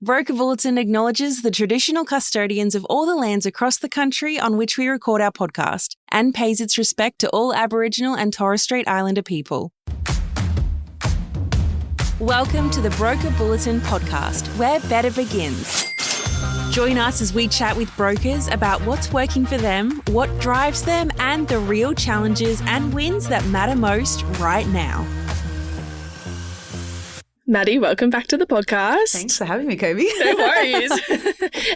Broker Bulletin acknowledges the traditional custodians of all the lands across the country on which we record our podcast and pays its respect to all Aboriginal and Torres Strait Islander people. Welcome to the Broker Bulletin podcast, where better begins. Join us as we chat with brokers about what's working for them, what drives them, and the real challenges and wins that matter most right now. Maddie, welcome back to the podcast. Thanks for having me, Kobe. No worries.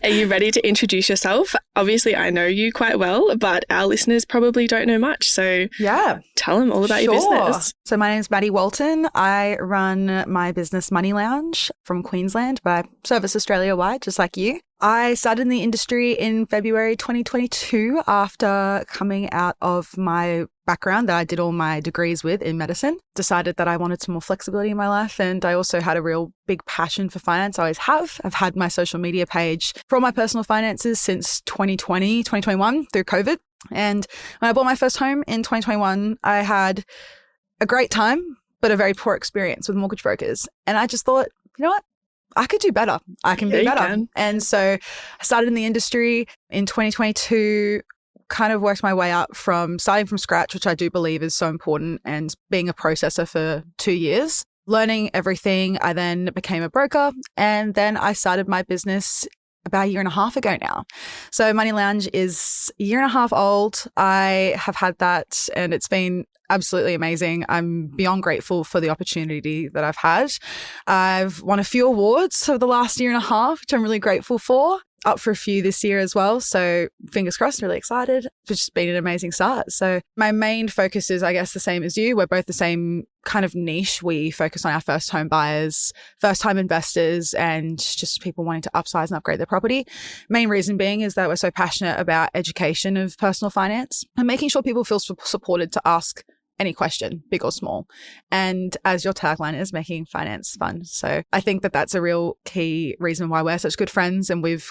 Are you ready to introduce yourself? Obviously, I know you quite well, but our listeners probably don't know much. So tell them all about your business. So my name is Maddie Walton. I run my business Money Lounge from Queensland, but I service Australia-wide, just like you. I started in the industry in February 2022 after coming out of my background that I did all my degrees with in medicine. Decided that I wanted some more flexibility in my life, and I also had a real big passion for finance. I always have. I've had my social media page for all my personal finances since 2021 through COVID. And when I bought my first home in 2021, I had a great time, but a very poor experience with mortgage brokers. And I just thought, you know what? I could do better. I can be better. And so I started in the industry in 2022, kind of worked my way up from starting from scratch, which I do believe is so important, and being a processor for 2 years, learning everything. I then became a broker, and then I started my business about a year and a half ago now. So Money Lounge is a year and a half old. I have had that, and it's been absolutely amazing. I'm beyond grateful for the opportunity that I've had. I've won a few awards over the last year and a half, which I'm really grateful for. Up for a few this year as well. So fingers crossed, really excited. It's just been an amazing start. So my main focus is, I guess, the same as you. We're both the same kind of niche. We focus on our first home buyers, first time investors, and just people wanting to upsize and upgrade their property. Main reason being is that we're so passionate about education of personal finance and making sure people feel supported to ask any question, big or small. And as your tagline is, making finance fun. So I think that that's a real key reason why we're such good friends. And we've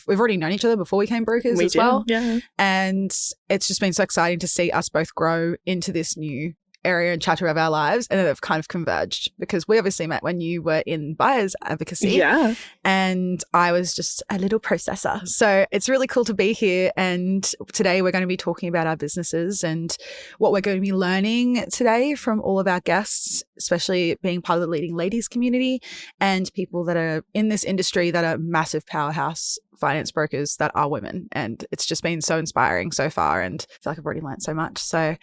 already known each other before we became brokers as well. Yeah. And it's just been so exciting to see us both grow into this new area and chapter of our lives, and then they've kind of converged because we obviously met when you were in buyers advocacy and I was just a little processor. So it's really cool to be here, and today we're going to be talking about our businesses and what we're going to be learning today from all of our guests, especially being part of the Leading Ladies community and people that are in this industry that are massive powerhouse finance brokers that are women. And it's just been so inspiring so far, and I feel like I've already learned so much. So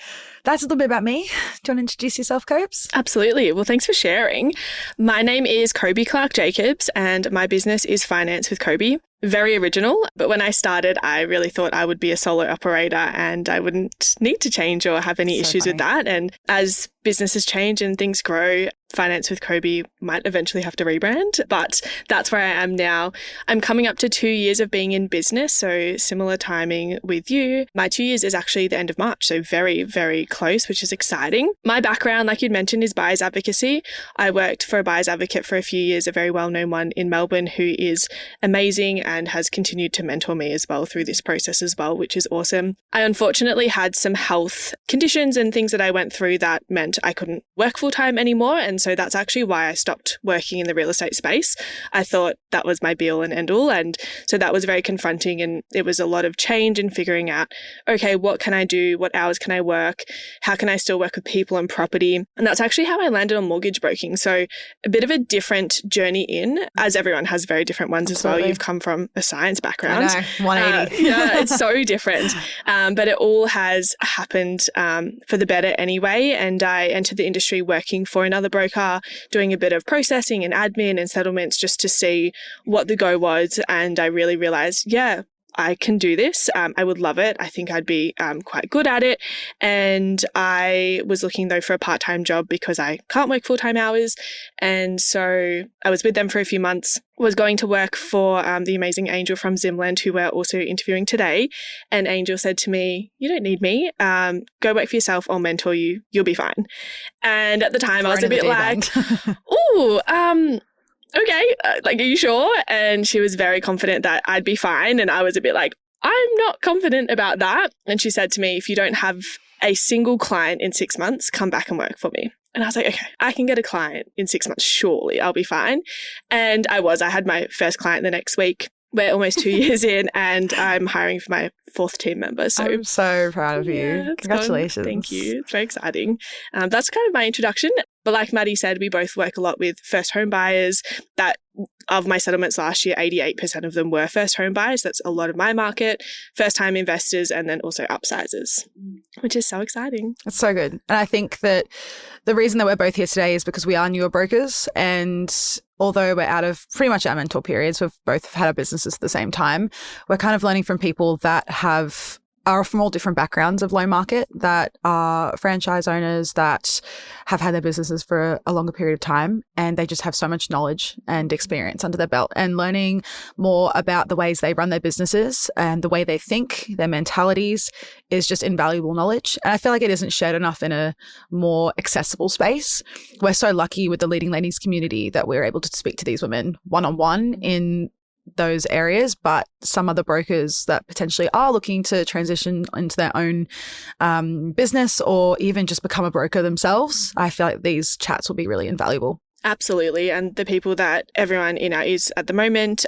that's a little bit about me. Do you want to introduce yourself, Copes? Absolutely. Well, thanks for sharing. My name is Kobe Clarke-Jacobs, and my business is Finance with Kobe. Very original, but when I started, I really thought I would be a solo operator and I wouldn't need to change or have any issues with that. And as businesses change and things grow, Finance with Kobe might eventually have to rebrand, but that's where I am now. I'm coming up to 2 years of being in business, so similar timing with you. My 2 years is actually the end of March, so very, very close, which is exciting. My background, like you'd mentioned, is buyers advocacy. I worked for a buyers advocate for a few years, a very well-known one in Melbourne who is amazing and has continued to mentor me as well through this process as well, which is awesome. I unfortunately had some health conditions and things that I went through that meant I couldn't work full-time anymore, and so that's actually why I stopped working in the real estate space. I thought that was my be-all and end-all, and so that was very confronting, and it was a lot of change and figuring out, okay, what can I do? What hours can I work? How can I still work with people and property? And that's actually how I landed on mortgage broking. So a bit of a different journey in, as everyone has very different ones as well. You've come from a science background. I know, 180. Yeah, it's so different. But it all has happened for the better anyway. And I entered the industry working for another broker, doing a bit of processing and admin and settlements just to see what the go was. And I really realized, I can do this. I would love it. I think I'd be quite good at it. And I was looking though for a part-time job because I can't work full-time hours. And so I was with them for a few months, was going to work for the amazing Angel from Zimland, who we're also interviewing today. And Angel said to me, "You don't need me. Go work for yourself. I'll mentor you. You'll be fine." And at the time I was a bit like, ooh, okay, are you sure? And she was very confident that I'd be fine. And I was a bit like, I'm not confident about that. And she said to me, if you don't have a single client in 6 months, come back and work for me. And I was like, okay, I can get a client in 6 months. Surely I'll be fine. And I had my first client the next week. We're almost 2 years in and I'm hiring for my 4th team member. So I'm so proud of you. Congratulations. Thank you. It's very exciting. That's kind of my introduction. But like Maddie said, we both work a lot with first home buyers. That of my settlements last year, 88% of them were first home buyers. That's a lot of my market, first time investors, and then also upsizers, which is so exciting. It's so good. And I think that the reason that we're both here today is because we are newer brokers. And although we're out of pretty much our mentor periods, we've both had our businesses at the same time. We're kind of learning from people that are from all different backgrounds of loan market, that are franchise owners, that have had their businesses for a longer period of time, and they just have so much knowledge and experience under their belt. And learning more about the ways they run their businesses and the way they think, their mentalities, is just invaluable knowledge. And I feel like it isn't shared enough in a more accessible space. We're so lucky with the Leading Ladies community that we're able to speak to these women one-on-one in those areas, but some other brokers that potentially are looking to transition into their own business or even just become a broker themselves, I feel like these chats will be really invaluable. Absolutely. And the people that everyone in our ears at the moment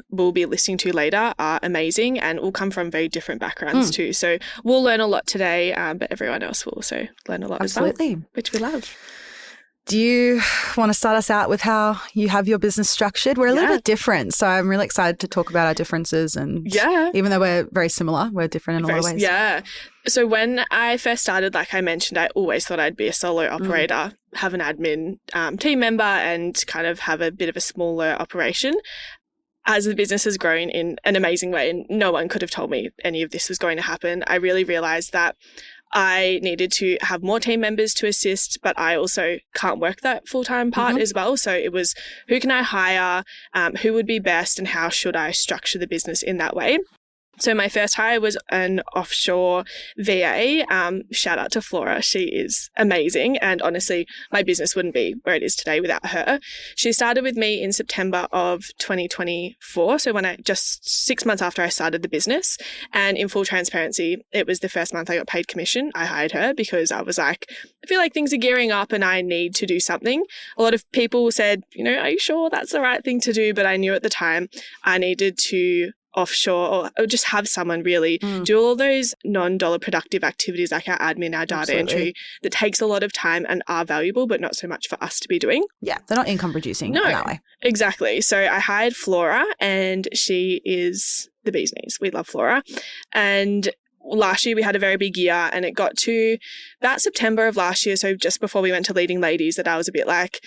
will be listening to later are amazing and will come from very different backgrounds too. So we'll learn a lot today, but everyone else will also learn a lot as well, which we love. Do you want to start us out with how you have your business structured? We're a little bit different, so I'm really excited to talk about our differences. And even though we're very similar, we're different in a lot of ways. Yeah. So when I first started, like I mentioned, I always thought I'd be a solo operator, have an admin team member and kind of have a bit of a smaller operation. As the business has grown in an amazing way, and no one could have told me any of this was going to happen, I really realised that I needed to have more team members to assist, but I also can't work that full-time part as well. So it was, who can I hire, who would be best, and how should I structure the business in that way? So my first hire was an offshore VA. Shout out to Flora. She is amazing. And honestly, my business wouldn't be where it is today without her. She started with me in September of 2024. So just 6 months after I started the business. And in full transparency, it was the first month I got paid commission. I hired her because I was like, I feel like things are gearing up and I need to do something. A lot of people said, are you sure that's the right thing to do? But I knew at the time I needed to offshore or just have someone really do all those non-dollar productive activities like our admin, our data entry that takes a lot of time and are valuable, but not so much for us to be doing. Yeah, they're not income producing in that way. Exactly. So I hired Flora and she is the bee's knees. We love Flora. And last year we had a very big year and it got to about September of last year, so just before we went to Leading Ladies, that I was a bit like,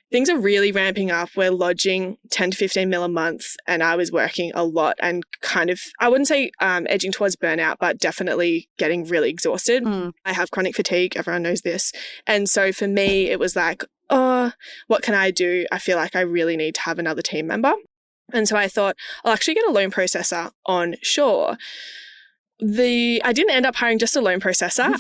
things are really ramping up. We're lodging 10 to 15 mil a month and I was working a lot and kind of, I wouldn't say edging towards burnout, but definitely getting really exhausted. I have chronic fatigue. Everyone knows this. And so for me, it was like, what can I do? I feel like I really need to have another team member. And so I thought I'll actually get a loan processor on shore. I didn't end up hiring just a loan processor.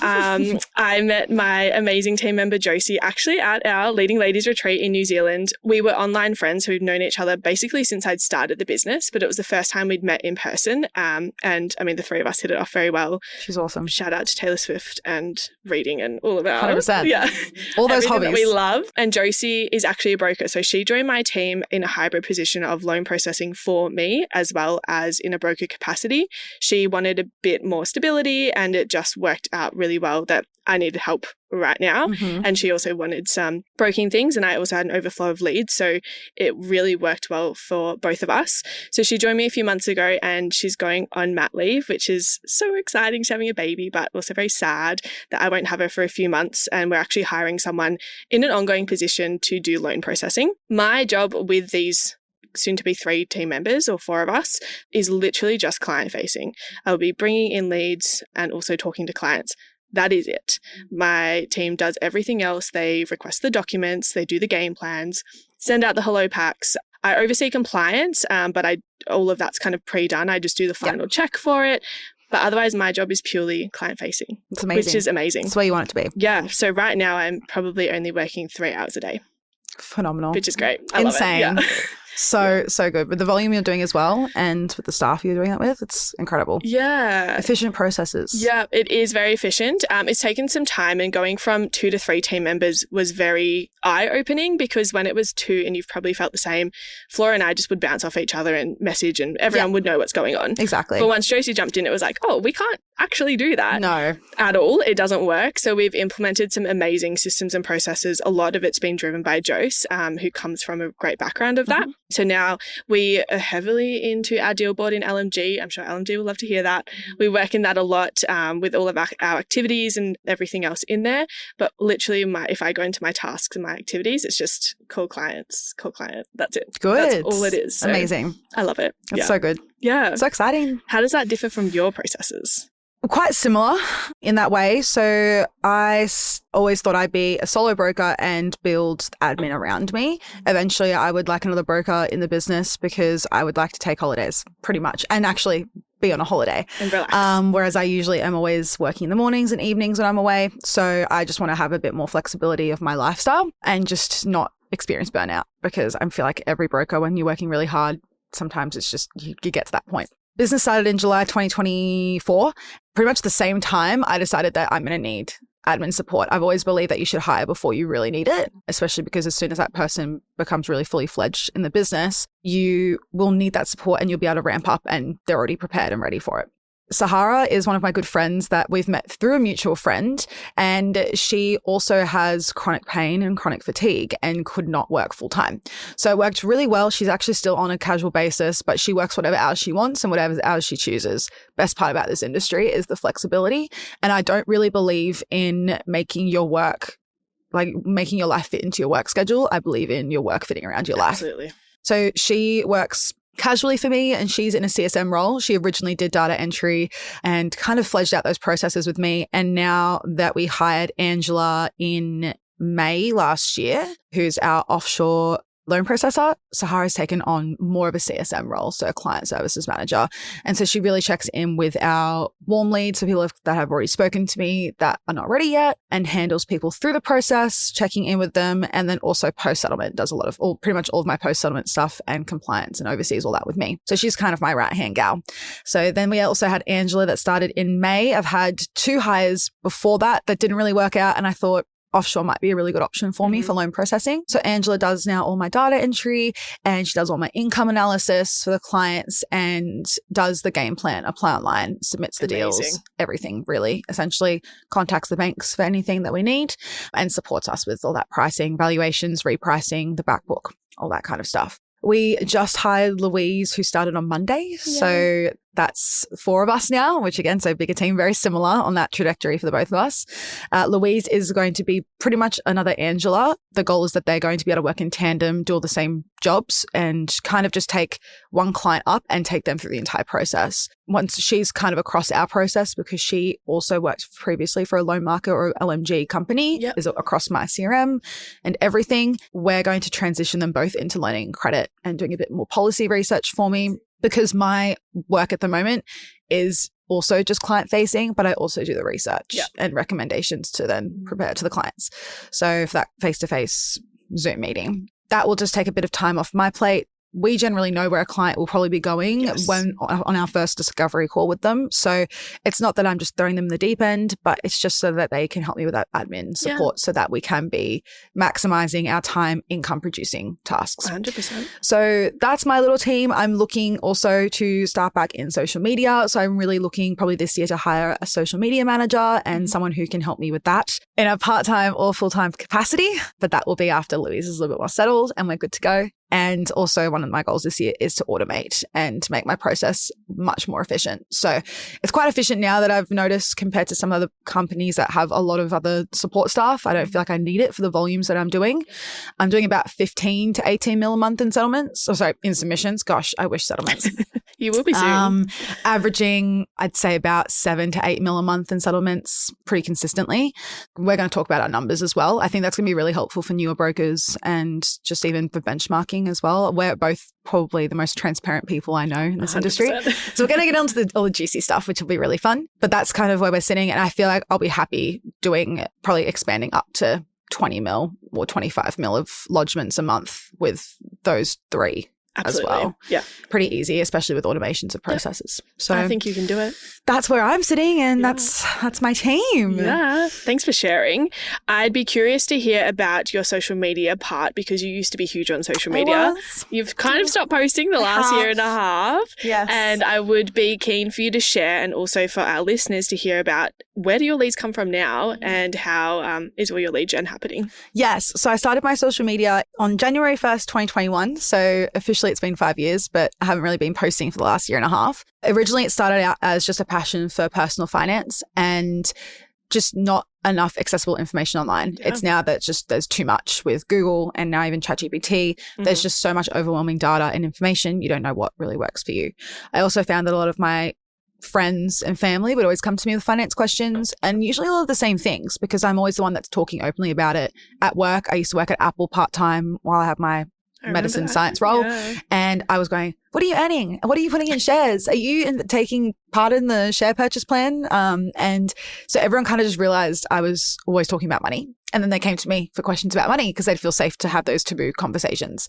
I met my amazing team member, Josie, actually at our Leading Ladies retreat in New Zealand. We were online friends who'd known each other basically since I'd started the business, but it was the first time we'd met in person. And I mean, the three of us hit it off very well. She's awesome. Shout out to Taylor Swift and reading and all of our 100%. Yeah. All those hobbies that we love. And Josie is actually a broker. So she joined my team in a hybrid position of loan processing for me, as well as in a broker capacity. She wanted a bit more stability and it just worked out really well that I needed help right now. And she also wanted some broking things and I also had an overflow of leads. So it really worked well for both of us. So she joined me a few months ago and she's going on mat leave, which is so exciting. She's having a baby, but also very sad that I won't have her for a few months. And we're actually hiring someone in an ongoing position to do loan processing. My job with these soon to be 3 team members or 4 of us is literally just client facing. I'll be bringing in leads and also talking to clients. That is it. My team does everything else. They request the documents, they do the game plans, send out the hello packs. I oversee compliance, but all of that's kind of pre-done. I just do the final check for it. But otherwise, my job is purely client facing. It's amazing. Which is amazing. It's where you want it to be. Yeah. So right now I'm probably only working 3 hours a day. Phenomenal. Which is great. I Insane. love it. Yeah. So good. With the volume you're doing as well and with the staff you're doing that with, it's incredible. Yeah. Efficient processes. Yeah, it is very efficient. It's taken some time, and going from 2 to 3 team members was very eye-opening, because when it was 2, and you've probably felt the same, Flora and I just would bounce off each other and message, and everyone would know what's going on. Exactly. But once Josie jumped in, it was like, oh, we can't actually do that. No. At all. It doesn't work. So we've implemented some amazing systems and processes. A lot of it's been driven by Jose, who comes from a great background of that. Mm-hmm. So now we are heavily into our deal board in LMG. I'm sure LMG will love to hear that. We work in that a lot with all of our activities and everything else in there. But literally, if I go into my tasks and my activities, it's just call client. That's it. Good. That's all it is. So amazing. I love it. That's so good. Yeah. So exciting. How does that differ from your processes? Quite similar in that way. So I always thought I'd be a solo broker and build admin around me. Eventually, I would like another broker in the business because I would like to take holidays pretty much and actually be on a holiday. And relax. Whereas I usually am always working in the mornings and evenings when I'm away. So I just want to have a bit more flexibility of my lifestyle and just not experience burnout, because I feel like every broker, when you're working really hard, sometimes it's just you get to that point. Business started in July 2024. Pretty much the same time, I decided that I'm going to need admin support. I've always believed that you should hire before you really need it, especially because as soon as that person becomes really fully fledged in the business, you will need that support and you'll be able to ramp up, and they're already prepared and ready for it. Sahara is one of my good friends that we've met through a mutual friend, and she also has chronic pain and chronic fatigue and could not work full time. So it worked really well. She's actually still on a casual basis, but she works whatever hours she wants and whatever hours she chooses. Best part about this industry is the flexibility. And I don't really believe in making your work, like making your life fit into your work schedule. I believe in your work fitting around your life. Absolutely. So she works casually for me, and she's in a CSM role. She originally did data entry and kind of fledged out those processes with me. And now that we hired Angela in May last year, who's our offshore loan processor, Sahara's taken on more of a CSM role, so a client services manager. And so she really checks in with our warm leads, so people that have already spoken to me that are not ready yet, and handles people through the process, checking in with them. And then also post-settlement, does a lot of pretty much all of my post-settlement stuff and compliance, and oversees all that with me. So she's kind of my right-hand gal. So then we also had Angela that started in May. I've had 2 hires before that didn't really work out, and I thought offshore might be a really good option for me for loan processing. So Angela does now all my data entry, and she does all my income analysis for the clients and does the game plan, apply online, submits the deals, everything really, essentially contacts the banks for anything that we need, and supports us with all that pricing, valuations, repricing, the back book, all that kind of stuff. We just hired Louise, who started on Monday. Yeah. So that's 4 of us now, which again, so bigger team, very similar on that trajectory for the both of us. Louise is going to be pretty much another Angela. The goal is that they're going to be able to work in tandem, do all the same jobs, and kind of just take one client up and take them through the entire process. Once she's kind of across our process, because she also worked previously for a loan market or LMG company, is across my CRM and everything. We're going to transition them both into learning credit and doing a bit more policy research for me, because my work at the moment is also just client facing, but I also do the research and recommendations to then prepare to the clients. So for that face-to-face Zoom meeting, that will just take a bit of time off my plate. We generally know where a client will probably be going when on our first discovery call with them. So it's not that I'm just throwing them in the deep end, but it's just so that they can help me with that admin support so that we can be maximizing our time income producing tasks. 100%. So that's my little team. I'm looking also to start back in social media. So I'm really looking probably this year to hire a social media manager and someone who can help me with that in a part-time or full-time capacity. But that will be after Louise is a little bit more settled and we're good to go. And also one of my goals this year is to automate and make my process much more efficient. So it's quite efficient now that I've noticed compared to some other companies that have a lot of other support staff. I don't feel like I need it for the volumes that I'm doing. I'm doing about 15 to 18 mil a month in settlements. In submissions. Gosh, I wish settlements. You will be soon. Averaging, I'd say about 7 to 8 mil a month in settlements pretty consistently. We're going to talk about our numbers as well. I think that's going to be really helpful for newer brokers and just even for benchmarking as well. We're both probably the most transparent people I know in this 100%. Industry. So we're going to get onto all the juicy stuff, which will be really fun. But that's kind of where we're sitting. And I feel like I'll be happy doing, probably expanding up to 20 mil or 25 mil of lodgements a month with those 3. Absolutely. as well. Yeah. Pretty easy, especially with automations of processes. So I think you can do it. that's where I'm sitting, and that's my team. Yeah. Thanks for sharing. I'd be curious to hear about your social media part, because you used to be huge on social media. You've kind of stopped posting the last year and a half. Yes. And I would be keen for you to share, and also for our listeners to hear about, where do your leads come from now, and how is all your lead gen happening? Yes. So I started my social media on January 1st, 2021. So officially it's been 5 years, but I haven't really been posting for the last year and a half. Originally, it started out as just a passion for personal finance and just not enough accessible information online. Yeah. It's now that there's too much with Google and now even ChatGPT. Mm-hmm. There's just so much overwhelming data and information. You don't know what really works for you. I also found that a lot of my friends and family would always come to me with finance questions, and usually all of the same things, because I'm always the one that's talking openly about it. At work, I used to work at Apple part-time while I have my medicine science role. Yeah. And I was going, what are you earning? What are you putting in shares? Are you taking part in the share purchase plan? And so everyone kind of just realized I was always talking about money. And then they came to me for questions about money because they'd feel safe to have those taboo conversations.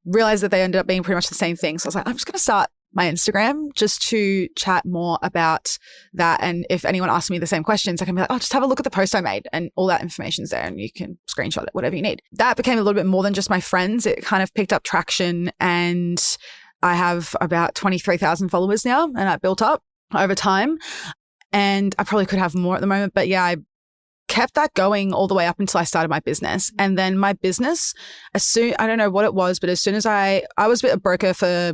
Realized that they ended up being pretty much the same thing. So I was like, I'm just going to start my Instagram just to chat more about that. And if anyone asks me the same questions, I can be like, oh, just have a look at the post I made, and all that information's there and you can screenshot it, whatever you need. That became a little bit more than just my friends. It kind of picked up traction, and I have about 23,000 followers now, and I built up over time, and I probably could have more at the moment. But yeah, I kept that going all the way up until I started my business. And then my business, I don't know what it was, but as soon as I was a broker for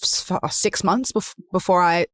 6 months before I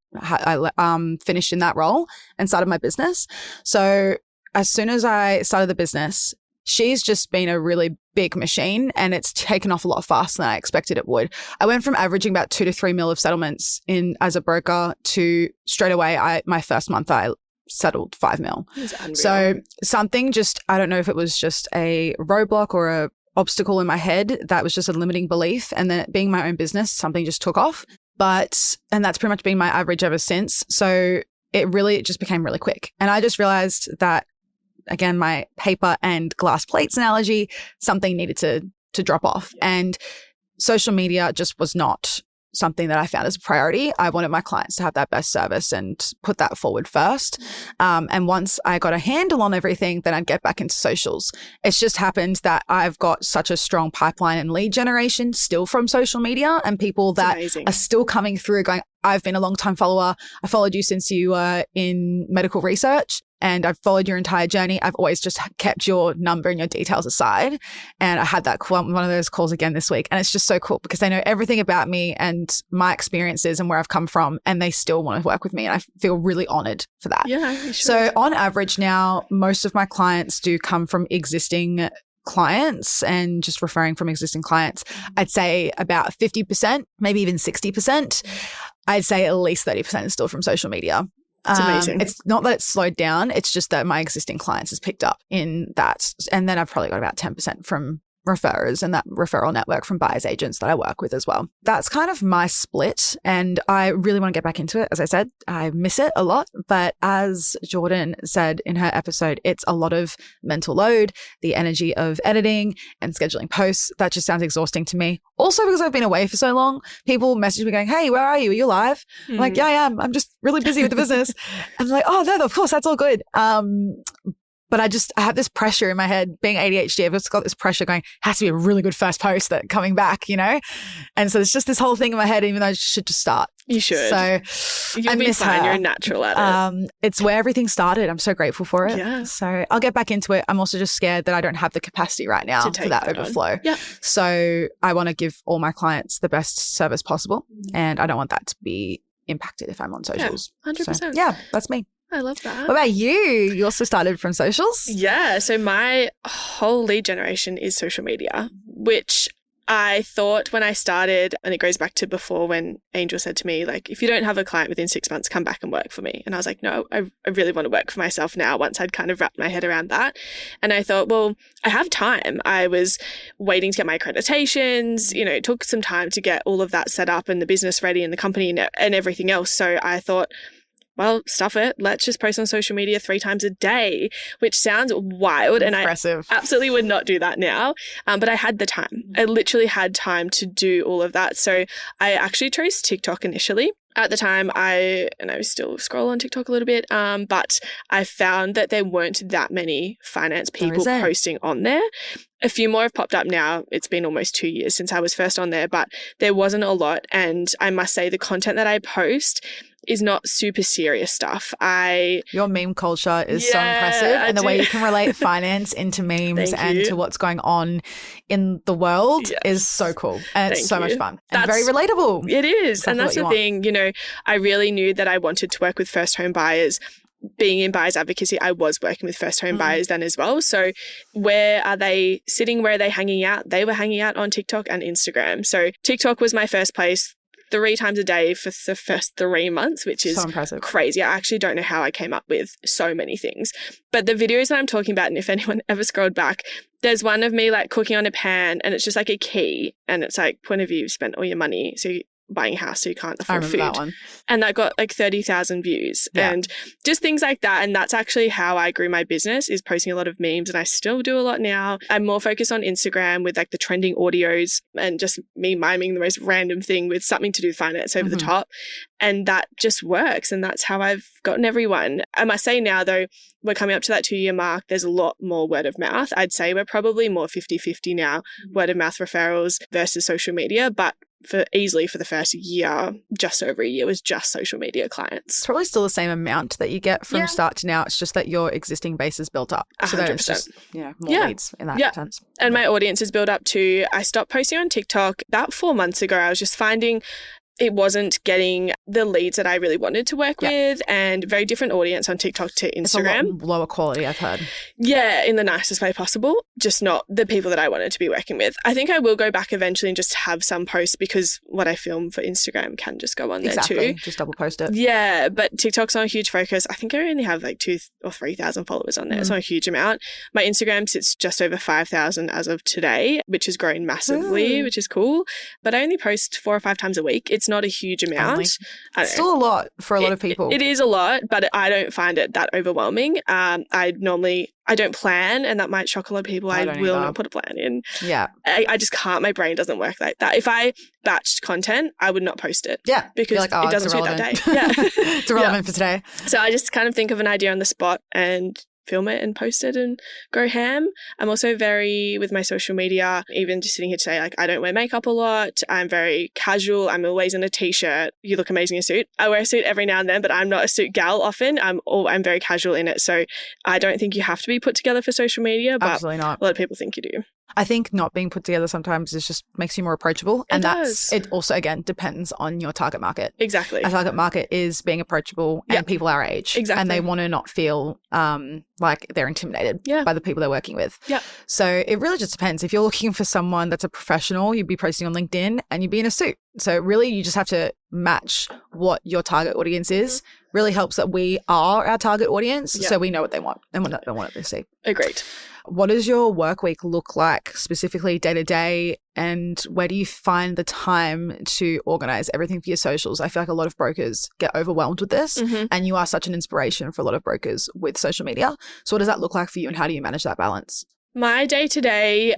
finished in that role and started my business. So as soon as I started the business, she's just been a really big machine, and it's taken off a lot faster than I expected it would. I went from averaging about 2 to 3 mil of settlements as a broker to straight away, my first month I settled 5 mil. So something I don't know if it was just a roadblock or a obstacle in my head that was just a limiting belief, and then it being my own business, something just took off. And that's pretty much been my average ever since. So it just became really quick. And I just realized that, again, my paper and glass plates analogy, something needed to drop off. And social media just was not something that I found as a priority. I wanted my clients to have that best service and put that forward first. And once I got a handle on everything, then I'd get back into socials. It's just happened that I've got such a strong pipeline and lead generation still from social media, and people that are still coming through going, I've been a long time follower. I followed you since you were in medical research, and I've followed your entire journey. I've always just kept your number and your details aside. And I had one of those calls again this week. And it's just so cool because they know everything about me and my experiences and where I've come from, and they still want to work with me. And I feel really honored for that. Yeah, sure. So on average now, most of my clients do come from existing clients and just referring from existing clients. I'd say about 50%, maybe even 60%. I'd say at least 30% is still from social media. It's amazing. It's not that it's slowed down. It's just that my existing clients has picked up in that. And then I've probably got about 10% from referrers and that referral network from buyers agents that I work with as well. That's kind of my split. And I really want to get back into it. As I said, I miss it a lot. But as Jordan said in her episode, it's a lot of mental load, the energy of editing and scheduling posts. That just sounds exhausting to me. Also, because I've been away for so long, people message me going, hey, where are you? Are you live? I'm like, yeah, I am. I'm just really busy with the business. And I'm like, oh, no, of course, that's all good. But I have this pressure in my head, being ADHD, I've just got this pressure going, has to be a really good first post that coming back, you know? And so it's just this whole thing in my head, even though I should just start. You should. So You'll be fine. You're natural at it. It's where everything started. I'm so grateful for it. Yeah. So I'll get back into it. I'm also just scared that I don't have the capacity right now for that overflow. Yeah. So I want to give all my clients the best service possible. And I don't want that to be impacted if I'm on socials. Yeah, 100%. So, yeah, that's me. I love that. What about you? You also started from socials? Yeah. So my whole lead generation is social media, which I thought when I started, and it goes back to before when Angel said to me, like, if you don't have a client within 6 months, come back and work for me. And I was like, no, I really want to work for myself now, once I'd kind of wrapped my head around that. And I thought, well, I have time. I was waiting to get my accreditations, it took some time to get all of that set up and the business ready and the company and everything else. So I thought, well, stuff it. Let's just post on social media 3 times a day, which sounds wild. Impressive. And I absolutely would not do that now. But I had the time. I literally had time to do all of that. So I actually chose TikTok initially. At the time, I still scroll on TikTok a little bit, but I found that there weren't that many finance people posting on there. A few more have popped up now. It's been almost 2 years since I was first on there, but there wasn't a lot. And I must say the content that I post is not super serious stuff. Your meme culture is so impressive. And the way you can relate finance into memes and to what's going on in the world is so cool. And it's so much fun and very relatable. It is. And that's the thing, I really knew that I wanted to work with first home buyers. Being in buyers advocacy, I was working with first home buyers then as well. So where are they sitting? Where are they hanging out? They were hanging out on TikTok and Instagram. So TikTok was my first place. 3 times a day for the first 3 months, which is so impressive. Crazy. I actually don't know how I came up with so many things. But the videos that I'm talking about, and if anyone ever scrolled back, there's one of me like cooking on a pan and it's just like a key and it's like, point of view, you've spent all your money. So buying a house so you can't afford food. That one. And that got like 30,000 views and just things like that. And that's actually how I grew my business, is posting a lot of memes, and I still do a lot now. I'm more focused on Instagram with like the trending audios and just me miming the most random thing with something to do with finance over the top. And that just works. And that's how I've gotten everyone. I must say now though, we're coming up to that 2-year mark. There's a lot more word of mouth. I'd say we're probably more 50-50 now, word of mouth referrals versus social media. But for the first year, just over a year, was just social media clients. It's probably still the same amount that you get from start to now. It's just that your existing base is built up. So 100%. it's just more leads in that sense. And my audience is built up too. I stopped posting on TikTok about 4 months ago. I was just finding it wasn't getting the leads that I really wanted to work with, and very different audience on TikTok to Instagram. It's a lot lower quality, I've heard. Yeah, in the nicest way possible, just not the people that I wanted to be working with. I think I will go back eventually and just have some posts, because what I film for Instagram can just go on there too. Just double post it. Yeah, but TikTok's not a huge focus. I think I only have like 2,000 or 3,000 followers on there. It's not a huge amount. My Instagram sits just over 5,000 as of today, which has grown massively, which is cool. But I only post 4 or 5 times a week. It's not a huge amount. It's still a lot for a lot of people. It is a lot, but I don't find it that overwhelming. I don't plan, and that might shock a lot of people. I will not put a plan in. Yeah. I just can't. My brain doesn't work like that. If I batched content, I would not post it. Yeah. Because like, it doesn't suit that day. Yeah. It's irrelevant for today. So I just kind of think of an idea on the spot and film it and post it and go ham. I'm also very, with my social media, even just sitting here today, like I don't wear makeup a lot. I'm very casual. I'm always in a t-shirt. You look amazing in a suit. I wear a suit every now and then, but I'm not a suit gal often. I'm very casual in it. So I don't think you have to be put together for social media, but absolutely not. A lot of people think you do. I think not being put together sometimes is just makes you more approachable. And it also, again, depends on your target market. Exactly. Our target market is being approachable and people our age. Exactly. And they want to not feel like they're intimidated by the people they're working with. Yeah. So it really just depends. If you're looking for someone that's a professional, you'd be posting on LinkedIn and you'd be in a suit. So really you just have to match what your target audience is. Really helps that we are our target audience, so we know what they want and what they want to see. Agreed. What does your work week look like specifically day to day, and where do you find the time to organize everything for your socials? I feel like a lot of brokers get overwhelmed with this, and you are such an inspiration for a lot of brokers with social media. So what does that look like for you, and how do you manage that balance? My day-to-day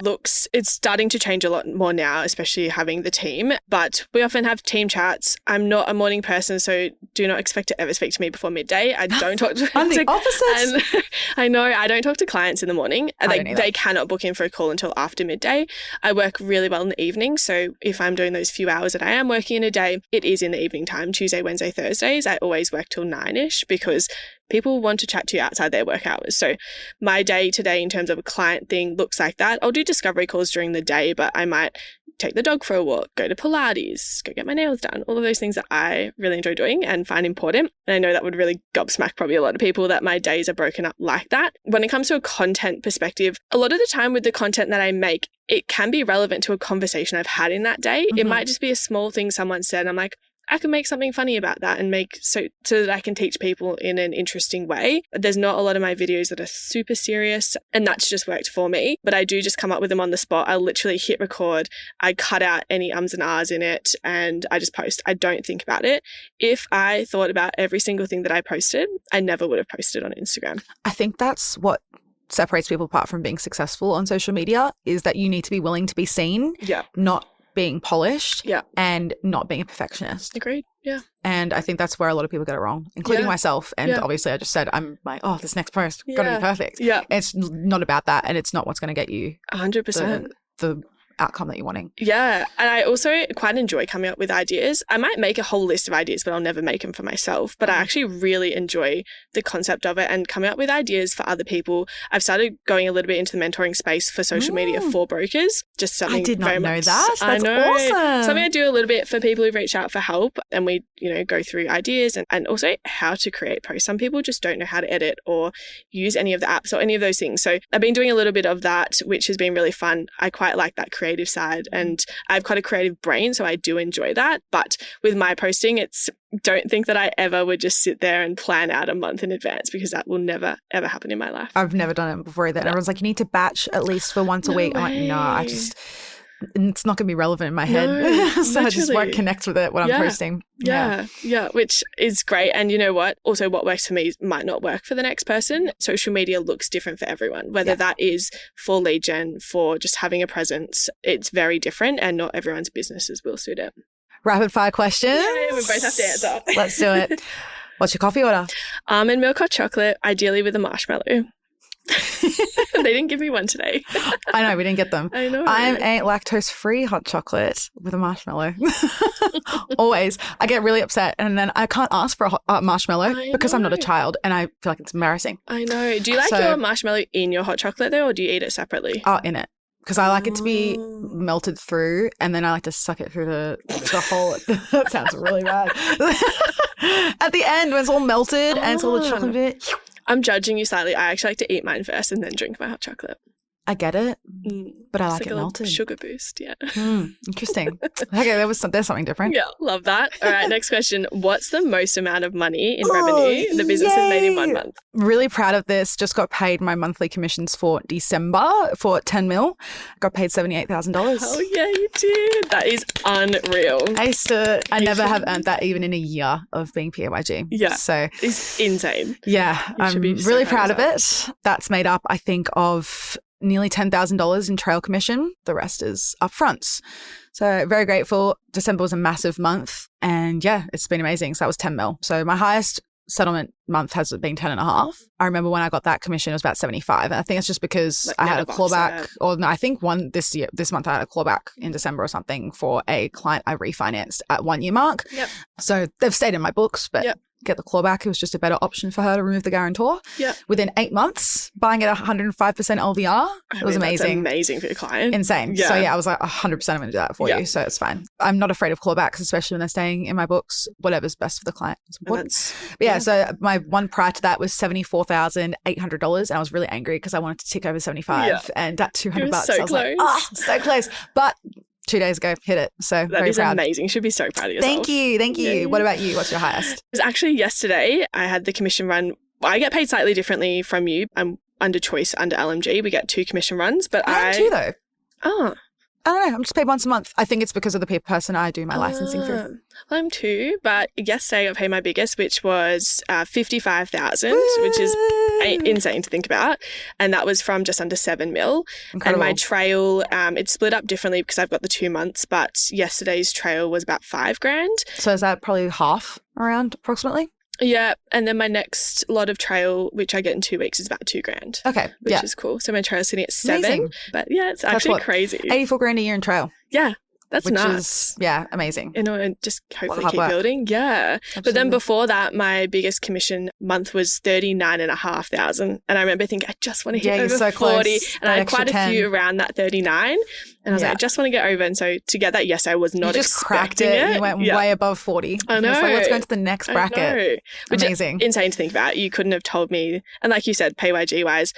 it's starting to change a lot more now, especially having the team, but we often have team chats. I'm not a morning person, so do not expect to ever speak to me before midday. I don't talk to I'm the opposite. And I know I don't talk to clients in the morning. They cannot book in for a call until after midday. I work really well in the evening, so if I'm doing those few hours that I am working in a day, it is in the evening time, Tuesday, Wednesday, Thursdays. I always work till 9ish because people want to chat to you outside their work hours. So my day to day in terms of a client thing looks like that. I'll do discovery calls during the day, but I might take the dog for a walk, go to Pilates, go get my nails done, all of those things that I really enjoy doing and find important. And I know that would really gobsmack probably a lot of people that my days are broken up like that. When it comes to a content perspective, a lot of the time with the content that I make, it can be relevant to a conversation I've had in that day. It might just be a small thing someone said. I'm like, I can make something funny about that and so that I can teach people in an interesting way. There's not a lot of my videos that are super serious, and that's just worked for me. But I do just come up with them on the spot. I literally hit record. I cut out any ums and ahs in it, and I just post. I don't think about it. If I thought about every single thing that I posted, I never would have posted on Instagram. I think that's what separates people apart from being successful on social media, is that you need to be willing to be seen, not being polished, and not being a perfectionist. Agreed. Yeah. And I think that's where a lot of people get it wrong, including myself. And obviously I just said, I'm like, oh, this next post got to be perfect. Yeah. It's not about that, and it's not what's going to get you 100%. The outcome that you're wanting. Yeah. And I also quite enjoy coming up with ideas. I might make a whole list of ideas, but I'll never make them for myself. But I actually really enjoy the concept of it and coming up with ideas for other people. I've started going a little bit into the mentoring space for social media for brokers. Just something I did not very know much, that. That's awesome. Something I do a little bit for people who've reached out for help, and we, go through ideas and also how to create posts. Some people just don't know how to edit or use any of the apps or any of those things. So I've been doing a little bit of that, which has been really fun. I quite like that creative side, and I have quite a creative brain, so I do enjoy that. But with my posting, don't think that I ever would just sit there and plan out a month in advance, because that will never, ever happen in my life. I've never done it before either. And everyone's like, you need to batch at least for once a week. I'm like, no, it's not going to be relevant in my head. So I just won't connect with it when I'm posting. Yeah, which is great. And you know what? Also, what works for me might not work for the next person. Social media looks different for everyone, whether that is for lead gen, for just having a presence. It's very different, and not everyone's businesses will suit it. Rapid fire questions. Yeah, we both have to answer. Let's do it. What's your coffee order? Almond milk hot chocolate, ideally with a marshmallow. They didn't give me one today. I know, we didn't get them. I know. I'm a lactose-free hot chocolate with a marshmallow. Always. I get really upset, and then I can't ask for a marshmallow because I'm not a child, and I feel like it's embarrassing. I know. Do you like your marshmallow in your hot chocolate though, or do you eat it separately? Oh, in it. Because I like it to be melted through, and then I like to suck it through the whole. That sounds really bad. At the end, when it's all melted and it's all the chocolate bit. I'm judging you slightly. I actually like to eat mine first and then drink my hot chocolate. I get it, but I like it melted. Sugar boost, Interesting. Okay, there's something different. Yeah, love that. All right, next question. What's the most amount of money in revenue the business has made in 1 month? Really proud of this. Just got paid my monthly commissions for December for 10 mil. Got paid $78,000. Oh yeah, you did. That is unreal. I never have earned that even in a year of being PAYG. Yeah, so it's insane. Yeah, I'm really proud of it. That's made up, I think, of nearly $10,000 in trail commission. The rest is upfronts. So very grateful. December was a massive month, and it's been amazing. So that was 10 mil. So my highest settlement month has been 10 and a half. I remember when I got that commission, it was about 75. And I think it's just because I had a clawback, or no, I think this month I had a clawback in December or something for a client I refinanced at 1 year mark. Yep. So they've stayed in my books, but get the clawback. It was just a better option for her to remove the guarantor. Yeah. Within 8 months, buying at 105% LVR. It was amazing. That's amazing for your client. Insane. Yeah. So I was like 100% I'm going to do that for you. So it's fine. I'm not afraid of clawbacks, especially when they're staying in my books. Whatever's best for the client. It's important. So my one prior to that was $74,800, and I was really angry because I wanted to tick over 75 and at $200. So I was close. like, so close. But 2 days ago, hit it. So very proud. That is amazing. You should be so proud of yourself. Thank you. Yeah. What about you? What's your highest? It was actually yesterday. I had the commission run. I get paid slightly differently from you. I'm under choice under LMG. We get 2 commission runs, but I am too though. Oh. I don't know. I'm just paid once a month. I think it's because of the person I do my licensing through. Well, I'm too, but yesterday I got paid my biggest, which was $55,000, which is insane to think about. And that was from just under 7 mil. Incredible. And my trail, it's split up differently because I've got the 2 months, but yesterday's trail was about $5,000. So is that probably half around approximately? Yeah, and then my next lot of trail, which I get in 2 weeks, is about $2,000. Okay, which is cool. So my trail's sitting at 7, amazing. But it's actually crazy. $84,000 a year in trail. Yeah, that's which nuts. Is, amazing. And just hopefully keep building. Yeah, absolutely. But then before that, my biggest commission month was $39,500, and I remember thinking I just want to hit over so 40, close. And I had quite a few around that 39. And I was like, I just want to get over. And so to get that, yes, I was not just cracked it. You went way above 40. I know. It was like, let's go into the next bracket. Which amazing. Insane to think about. You couldn't have told me. And like you said, PYG wise,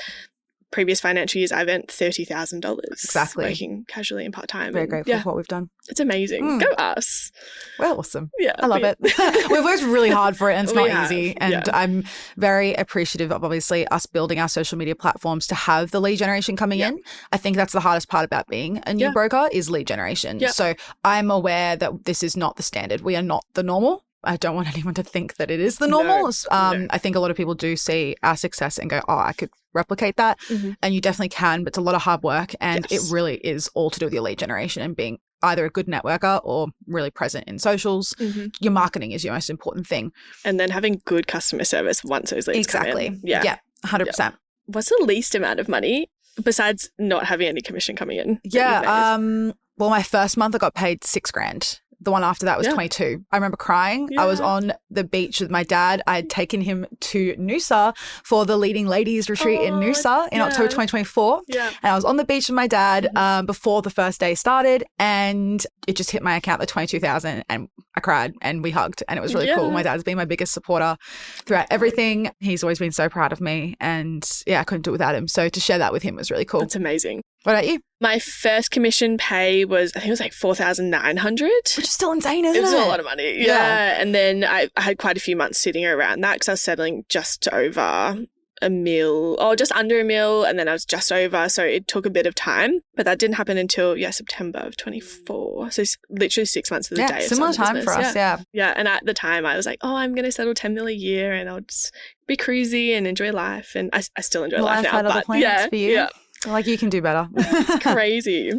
previous financial years, I've earned $30,000 Exactly. working casually and part-time. Very grateful for what we've done. It's amazing. Go us. We're awesome. Yeah. I love it. We've worked really hard for it and it's We not have, easy. And I'm very appreciative of obviously us building our social media platforms to have the lead generation coming in. I think that's the hardest part about being a new broker is lead generation. So I'm aware that this is not the standard. We are not the normal. I don't want anyone to think that it is the normal. No. I think a lot of people do see our success and go, oh, I could replicate that. And you definitely can, but it's a lot of hard work. And it really is all to do with your lead generation and being either a good networker or really present in socials. Your marketing is your most important thing. And then having good customer service once those leads come in. Yeah, 100%. What's the least amount of money besides not having any commission coming in? Well, my first month I got paid $6,000. The one after that was 22. I remember crying. I was on the beach with my dad. I had taken him to Noosa for the Leading Ladies retreat in Noosa in October 2024. And I was on the beach with my dad before the first day started, and it just hit my account, the 22,000, and I cried and we hugged, and it was really cool. My dad's been my biggest supporter throughout everything. He's always been so proud of me, and I couldn't do it without him. So to share that with him was really cool. That's amazing. What about you? My first commission pay was, I think it was like $4,900. Which is still insane, isn't it? It was a lot of money. Yeah. And then I had quite a few months sitting around that because I was settling just over $1 million, or just under $1 million, and then I was just over. So it took a bit of time, but that didn't happen until, September of 24. So literally 6 months of the day. Similar time for us, Yeah. And at the time I was like, oh, I'm going to settle $10 million a year and I'll just be cruisy and enjoy life. And I still enjoy life now. Had other plans for you. Like, you can do better. It's crazy.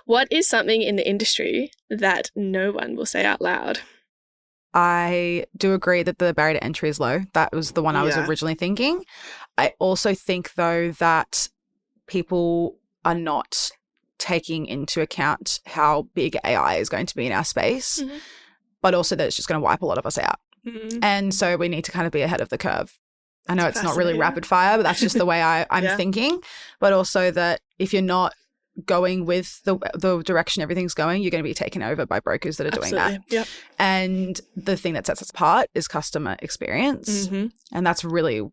What is something in the industry that no one will say out loud? I do agree that the barrier to entry is low. That was the one I was originally thinking. I also think, though, that people are not taking into account how big AI is going to be in our space, but also that it's just going to wipe a lot of us out. And so we need to kind of be ahead of the curve. I know it's not really rapid fire, but that's just the way I'm thinking. But also that if you're not going with the direction everything's going, you're going to be taken over by brokers that are doing that. And the thing that sets us apart is customer experience. And that's really,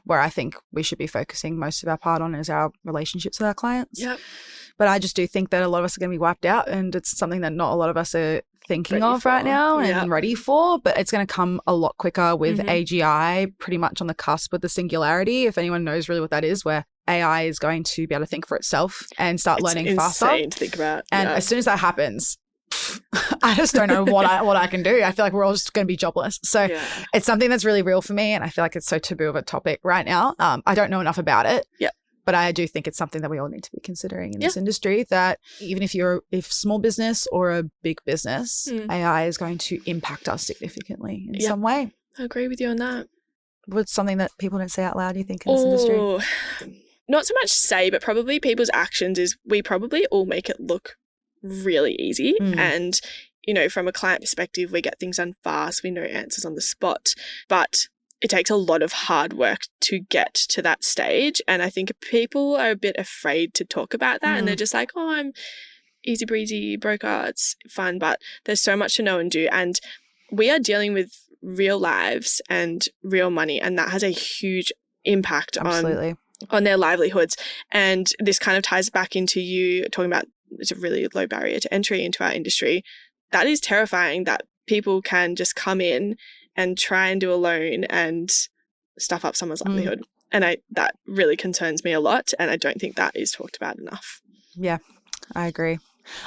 where I think we should be focusing most of our part on is our relationships with our clients. But I just do think that a lot of us are going to be wiped out, and it's something that not a lot of us are thinking of right now and ready for, but it's going to come a lot quicker with AGI pretty much on the cusp with the singularity. If anyone knows really what that is, where AI is going to be able to think for itself and start learning faster. It's insane to think about. And as soon as that happens, I just don't know what I can do. I feel like we're all just going to be jobless. So it's something that's really real for me, and I feel like it's so taboo of a topic right now. I don't know enough about it. But I do think it's something that we all need to be considering in this industry, that even if small business or a big business, AI is going to impact us significantly in some way. I agree with you on that. What's something that people don't say out loud, you think, in this industry? Not so much say, but probably people's actions is we probably all make it look really easy. And, from a client perspective, we get things done fast. We know answers on the spot. But it takes a lot of hard work to get to that stage. And I think people are a bit afraid to talk about that. And they're just like, oh, I'm easy breezy broker. It's fun. But there's so much to know and do. And we are dealing with real lives and real money. And that has a huge impact on their livelihoods. And this kind of ties back into you talking about it's a really low barrier to entry into our industry. That is terrifying that people can just come in and try and do a loan and stuff up someone's livelihood. And that really concerns me a lot. And I don't think that is talked about enough. Yeah, I agree.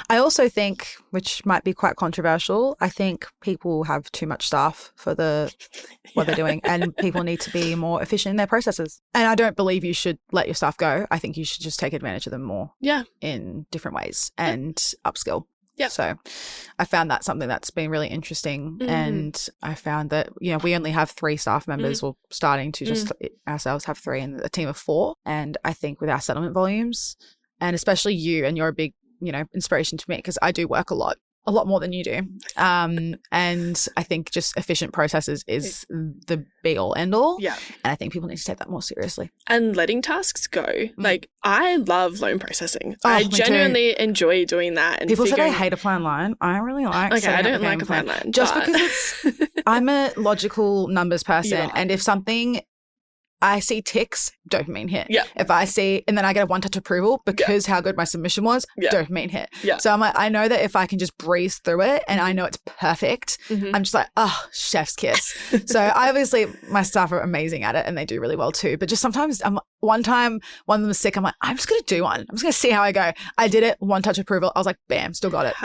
I also think, which might be quite controversial, I think people have too much staff for what they're doing, and people need to be more efficient in their processes. And I don't believe you should let your staff go. I think you should just take advantage of them more in different ways and upskill. So I found that something that's been really interesting. And I found that, we only have 3 staff members. We're starting to just ourselves have 3 and a team of 4. And I think with our settlement volumes, and especially you, and you're a big, inspiration to me because I do work a lot more than you do. And I think just efficient processes is the be all end all. And I think people need to take that more seriously. And letting tasks go. Like, I love loan processing. I genuinely enjoy doing that. And people say they hate a plan line. I really like I don't like a plan line. Just because I'm a logical numbers person. And if something I see ticks, dopamine hit. Yeah. If I see, and then I get a one-touch approval because how good my submission was, dopamine hit. Yeah. So I'm like, I know that if I can just breeze through it and I know it's perfect, I'm just like, oh, chef's kiss. So obviously my staff are amazing at it and they do really well too. But just sometimes one time one of them was sick. I'm like, I'm just going to do one. I'm just going to see how I go. I did it, one-touch approval. I was like, bam, still got it.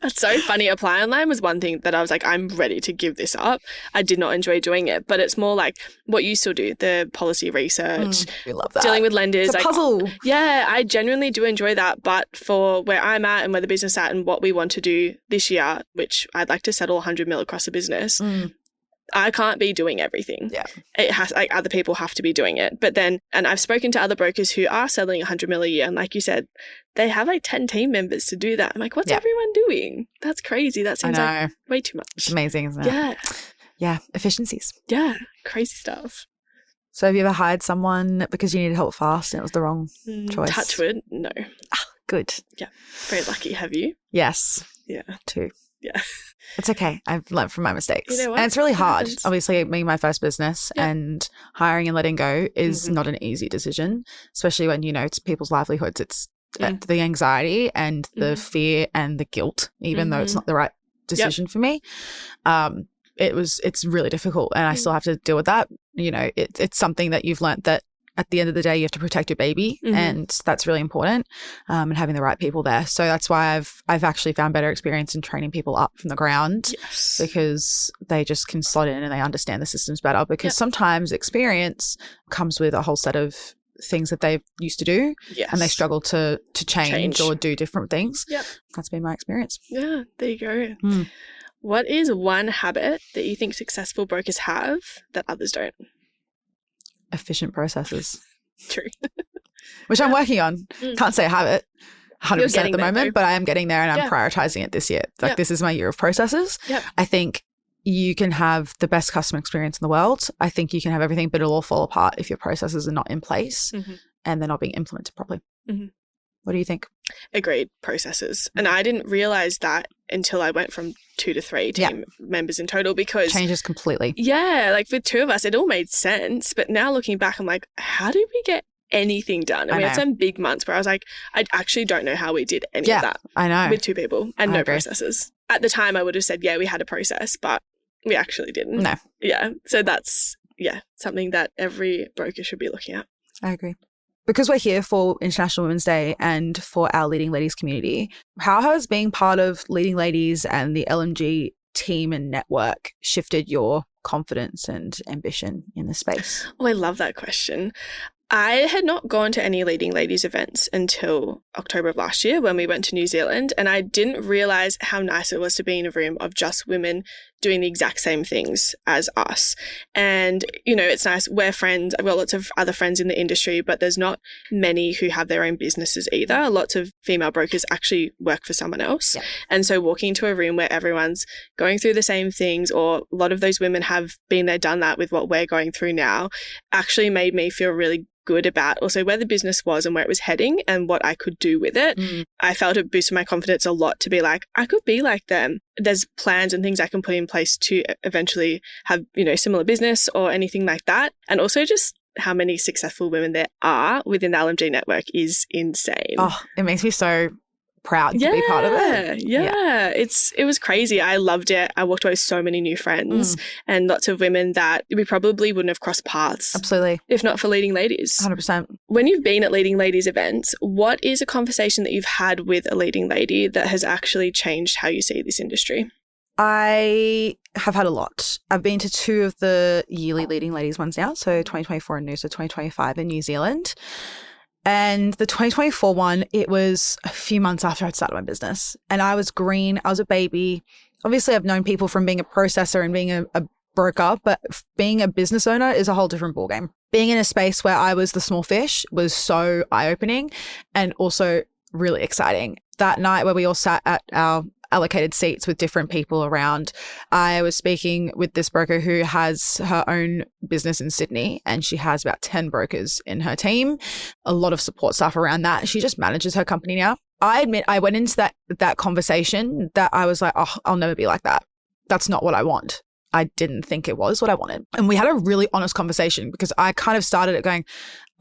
That's so funny. Apply online was one thing that I was like, I'm ready to give this up. I did not enjoy doing it, but it's more like what you still do, the policy research, we love that. Dealing with lenders. It's a puzzle. Yeah, I genuinely do enjoy that. But for where I'm at and where the business is at and what we want to do this year, which I'd like to settle 100 mil across the business, I can't be doing everything. Yeah. It has, like, other people have to be doing it. But then, and I've spoken to other brokers who are selling 100 mil a year. And like you said, they have like 10 team members to do that. I'm like, what's everyone doing? That's crazy. That seems like way too much. It's amazing, isn't it? Yeah. Yeah. Efficiencies. Yeah. Crazy stuff. So have you ever hired someone because you needed help fast and it was the wrong choice? Touch wood, no. Good. Yeah. Very lucky. Have you? Yes. Yeah. 2. Yeah. It's okay. I've learned from my mistakes. You know what? And it's really hard. Happens. Obviously, being my first business and hiring and letting go is not an easy decision, especially when, you know, it's people's livelihoods. It's the anxiety and the fear and the guilt, even though it's not the right decision for me. It's really difficult and I still have to deal with that. You know, it's something that you've learned that at the end of the day, you have to protect your baby and that's really important, and having the right people there. So that's why I've actually found better experience in training people up from the ground because they just can slot in and they understand the systems better because sometimes experience comes with a whole set of things that they've used to do and they struggle to change or do different things. Yep. That's been my experience. Yeah, there you go. What is one habit that you think successful brokers have that others don't? Efficient processes. True. Which I'm working on. Can't say I have it 100% at the moment, but I am getting there and I'm prioritizing it this year. Like this is my year of processes. Yep. I think you can have the best customer experience in the world. I think you can have everything, but it'll all fall apart if your processes are not in place and they're not being implemented properly. What do you think? Agreed. Processes. And I didn't realize that until I went from 2 to 3 team members in total because changes completely. Yeah. Like with 2 of us, it all made sense. But now looking back, I'm like, how did we get anything done? And we had some big months where I was like, I actually don't know how we did any of that. I know. With 2 people and no processes. At the time, I would have said, yeah, we had a process, but we actually didn't. No. Yeah. So that's, something that every broker should be looking at. I agree. Because we're here for International Women's Day and for our Leading Ladies community, how has being part of Leading Ladies and the LMG team and network shifted your confidence and ambition in the space? Oh, I love that question. I had not gone to any Leading Ladies events until October of last year when we went to New Zealand, and I didn't realize how nice it was to be in a room of just women doing the exact same things as us. And, you know, it's nice. We're friends. I've got lots of other friends in the industry, but there's not many who have their own businesses either. Lots of female brokers actually work for someone else. Yeah. And so walking into a room where everyone's going through the same things, or a lot of those women have been there, done that with what we're going through now, actually made me feel really good about also where the business was and where it was heading and what I could do with it. I felt it boosted my confidence a lot to be like, I could be like them. There's plans and things I can put in place to eventually have, you know, similar business or anything like that. And also just how many successful women there are within the LMG network is insane. Oh, it makes me so proud to be part of it. Yeah. It was crazy. I loved it. I walked away with so many new friends and lots of women that we probably wouldn't have crossed paths. Absolutely. If not for Leading Ladies. 100%. When you've been at Leading Ladies events, what is a conversation that you've had with a leading lady that has actually changed how you see this industry? I have had a lot. I've been to 2 of the yearly Leading Ladies ones now, so 2024 in Noosa, 2025 in New Zealand. And the 2024 one, it was a few months after I'd started my business. And I was green. I was a baby. Obviously, I've known people from being a processor and being a broker, but being a business owner is a whole different ballgame. Being in a space where I was the small fish was so eye-opening and also really exciting. That night where we all sat at our allocated seats with different people around, I was speaking with this broker who has her own business in Sydney and she has about 10 brokers in her team, a lot of support staff around that. She just manages her company now. I admit I went into that conversation that I was like, oh, I'll never be like that. That's not what I want. I didn't think it was what I wanted. And we had a really honest conversation because I kind of started it going,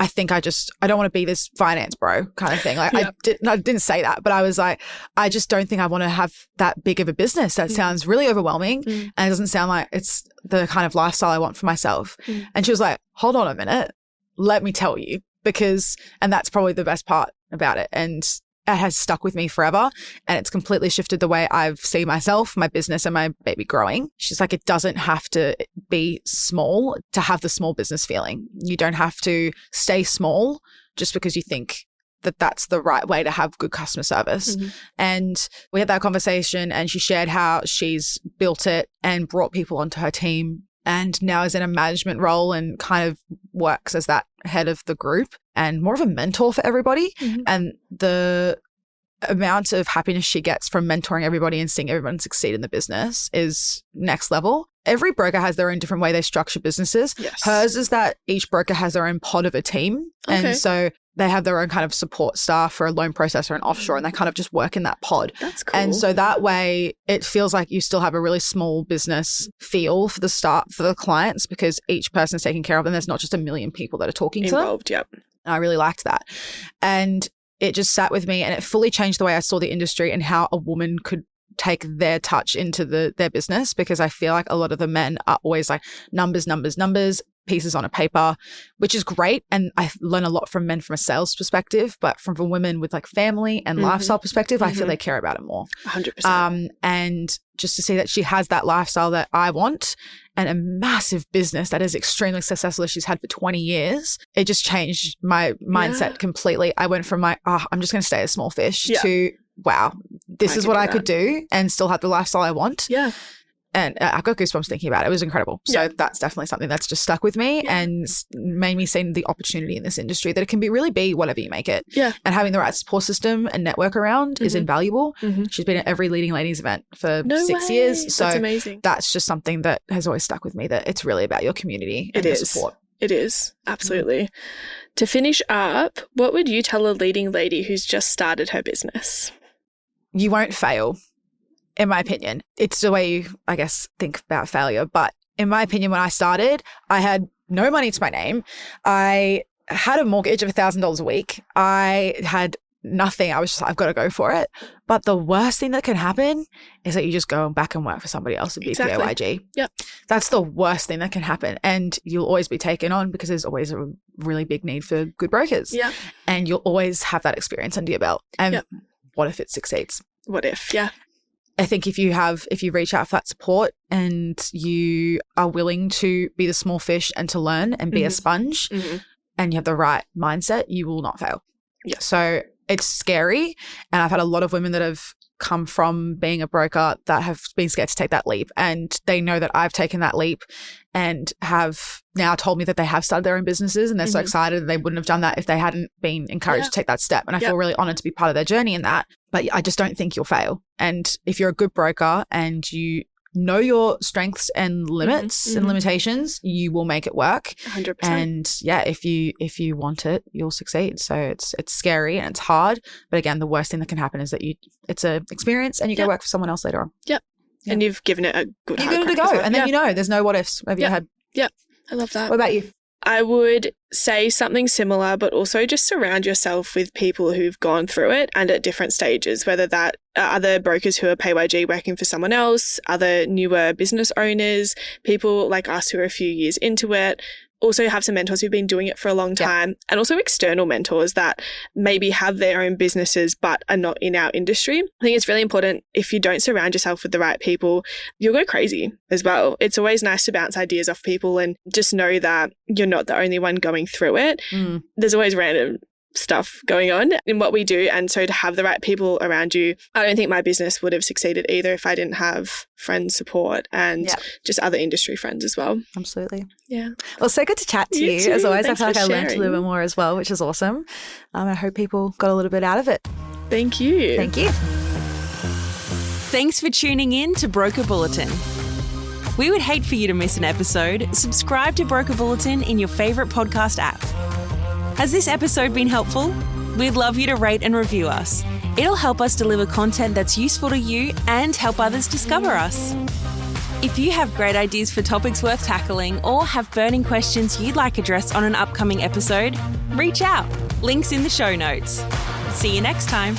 I think I don't want to be this finance bro kind of thing. Like I didn't say that, but I was like, I just don't think I want to have that big of a business. That sounds really overwhelming. And it doesn't sound like it's the kind of lifestyle I want for myself. And she was like, hold on a minute. Let me tell you, and that's probably the best part about it. And it has stuck with me forever, and it's completely shifted the way I've seen myself, my business, and my baby growing. She's like, it doesn't have to be small to have the small business feeling. You don't have to stay small just because you think that that's the right way to have good customer service. And we had that conversation, and she shared how she's built it and brought people onto her team, and now is in a management role and kind of works as that head of the group and more of a mentor for everybody. And the amount of happiness she gets from mentoring everybody and seeing everyone succeed in the business is next level. Every broker has their own different way they structure businesses. Yes. Hers is that each broker has their own pod of a team. Okay. And so they have their own kind of support staff for a loan processor and offshore, and they kind of just work in that pod. That's cool. And so that way it feels like you still have a really small business feel for the start for the clients because each person's taken care of and there's not just a million people that are talking involved, to them. Yep. I really liked that. And it just sat with me, and it fully changed the way I saw the industry and how a woman could take their touch into their business, because I feel like a lot of the men are always like numbers, pieces on a paper, which is great. And I learn a lot from men from a sales perspective, but from women with like family and lifestyle perspective, I feel they care about it more. 100%. And just to see that she has that lifestyle that I want and a massive business that is extremely successful as she's had for 20 years, it just changed my mindset completely. I went from I'm just going to stay a small fish to, wow, this is what I could do and still have the lifestyle I want. Yeah. And I got goosebumps thinking about it. It was incredible. So that's definitely something that's just stuck with me and made me see the opportunity in this industry that it can really be whatever you make it. Yeah. And having the right support system and network around is invaluable. She's been at every Leading Ladies event for 6 years. So that's amazing. That's just something that has always stuck with me, that it's really about your community and your support. It is. Absolutely. To finish up, what would you tell a leading lady who's just started her business? You won't fail. In my opinion, it's the way you, I guess, think about failure. But in my opinion, when I started, I had no money to my name. I had a mortgage of $1,000 a week. I had nothing. I was just, I've got to go for it. But the worst thing that can happen is that you just go back and work for somebody else and be PAYG. Yep. That's the worst thing that can happen. And you'll always be taken on because there's always a really big need for good brokers. Yeah. And you'll always have that experience under your belt. And what if it succeeds? What if? Yeah. I think if you reach out for that support and you are willing to be the small fish and to learn and be a sponge and you have the right mindset, you will not fail. Yeah. So it's scary. And I've had a lot of women that have come from being a broker that have been scared to take that leap, and they know that I've taken that leap and have now told me that they have started their own businesses, and they're so excited that they wouldn't have done that if they hadn't been encouraged to take that step. And I feel really honored to be part of their journey in that. But I just don't think you'll fail. And if you're a good broker and you know your strengths and limits and limitations, you will make it work. 100%. And if you want it, you'll succeed. So it's scary and it's hard. But again, the worst thing that can happen is that it's an experience and you go work for someone else later on. Yep. And you've given it a good hard crack. You've given it a go. And then there's no what ifs over your head. Yep. I love that. What about you? I would say something similar, but also just surround yourself with people who've gone through it and at different stages, whether that are other brokers who are PAYG working for someone else, other newer business owners, people like us who are a few years into it. Also have some mentors who've been doing it for a long time, and also external mentors that maybe have their own businesses but are not in our industry. I think it's really important, if you don't surround yourself with the right people, you'll go crazy as well. It's always nice to bounce ideas off people and just know that you're not the only one going through it. There's always random stuff going on in what we do, and so to have the right people around you, I don't think my business would have succeeded either if I didn't have friends support and just other industry friends as well. Absolutely. Yeah. Well, so good to chat to you as always. Thanks, I feel like I sharing. learned a little bit more as well, which is awesome. I hope people got a little bit out of it. Thank you. Thank you. Thanks for tuning in to Broker Bulletin. We would hate for you to miss an episode. Subscribe to Broker Bulletin in your favourite podcast app. Has this episode been helpful? We'd love you to rate and review us. It'll help us deliver content that's useful to you and help others discover us. If you have great ideas for topics worth tackling or have burning questions you'd like addressed on an upcoming episode, reach out. Links in the show notes. See you next time.